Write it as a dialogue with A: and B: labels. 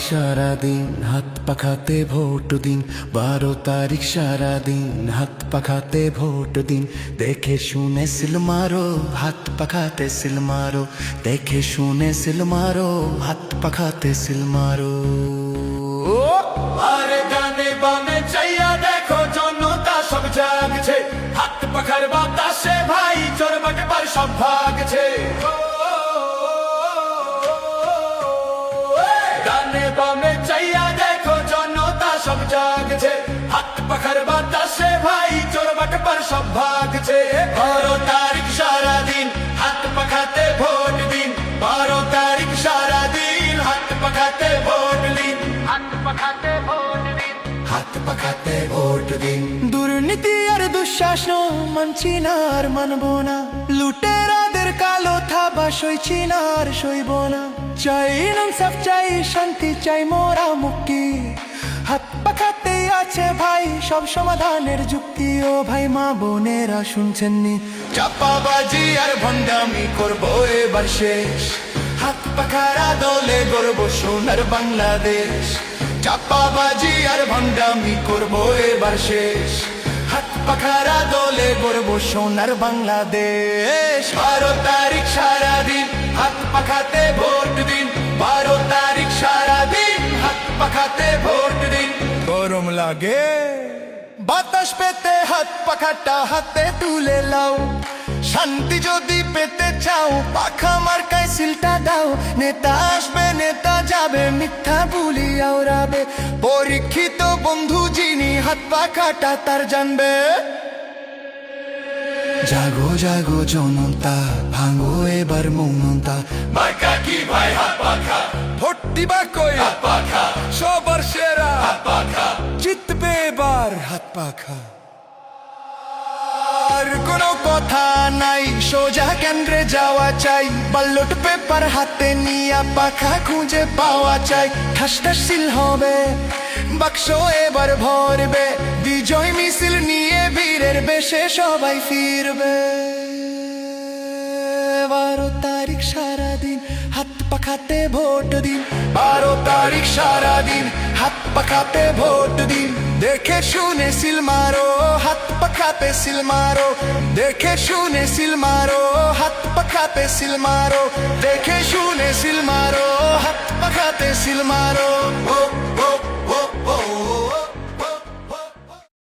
A: সারাদিন হাত পাখাতে ভোট দিন, 12 তারিখ সারাদিন হাত পাখাতে ভোট দিন। দেখে শুনে সিল মারো, হাত পাখাতে সিল মারো। দেখে শুনে সিল মারো, হাত পাখাতে সিল মারো।
B: আরে ডানে বামে চাইয়া দেখো, জনতা সব জাগছে। হাত পাখার বাতাসে ভাই চোর বাটপার সব ভাগছে। ডানে বামে চাইয়া দেখো, জনতা সব জাগছে। হাত পাখার বাতাসে ভাই চোর বাটপার সব ভাগছে। 12 তারিখ সারাদিন হাত পাখাতে ভোট দিন। 12 তারিখ সারাদিন হাত পাখাতে ভোট দিন। হাত পাখাতে ভোট দিন। হাত পাখাতে ভোট দিন।
A: দুর্নীতি আর দুঃশাসন মানছি না আর মানবো না। লুটেরাদের কালো থাবা সইছি না আর সইব না। চাই ইনসাফ, চাই শান্তি, চাই মোরা মুক্তি। হাত পাখাতে আছে ভাই সব সমাধানের যুক্তি। ও ভাই মা বোনেরা শুনছেন নি,
B: চাপাবাজি আর ভণ্ডামি করবো এবার শেষ। হাত পাখারা দলে গর্ব সোনার বাংলাদেশ। চাপাবাজি আর ভণ্ডামি করবো এবার শেষ। হাত পাখারা দলে গর্ব সোনার বাংলাদেশ। 12 তারিখ সারাদিন হাত পাখাতে ভোট দিন। 12 তারিখ সারাদিন হাত পাখাতে ভোট দিন।
A: গরম লাগে
B: বাতাস পেতে হাত পাখাটা হাতে তুলে লাও। শান্তি যদি পেতে চাও পাখা মার্কায় সিলটা দাও। নেতা আসবে নেতা যাবে, মিথ্যা বুলি আওড়াবে। পরীক্ষিত বন্ধু যিনি হাত পাখাটা তার জানবে।
A: জাগো জাগো জনতা, ভাঙো এবার মৌনতা।
B: মার্কা কি ভাই হাত পাখা,
A: ভোট দিবা কই
B: হাত পাখা,
A: সবার সেরা
B: হাত পাখা।
A: জিতবে এবার হাত পাখা।
B: আর কোনো কথা নাই, সোজা কেন্দ্রে যাওয়া চাই। ব্যালট পেপার হাতে নিয়ে পাখা খুঁজে পাওয়া চাই।
A: ঠাস ঠাস সিল হবে,
B: বাক্স এবার ভরবে। বিজয় মিছিল নিয়ে বীরের বেশে সবাই ফিরবে।
A: 12 তারিখ সারাদিন হাত পাখাতে ভোট দিন।
B: 12 তারিখ সারাদিন হাত পাখাতে ভোট দিন। দেখে শুনে সিল মারো, হাত পাখাতে সিল মারো। দেখে শুনে সিল মারো, হাত পাখাতে সিল মারো। দেখে শুনে সিল মারো, হাত পাখাতে সিল মারো। ও ও ও ও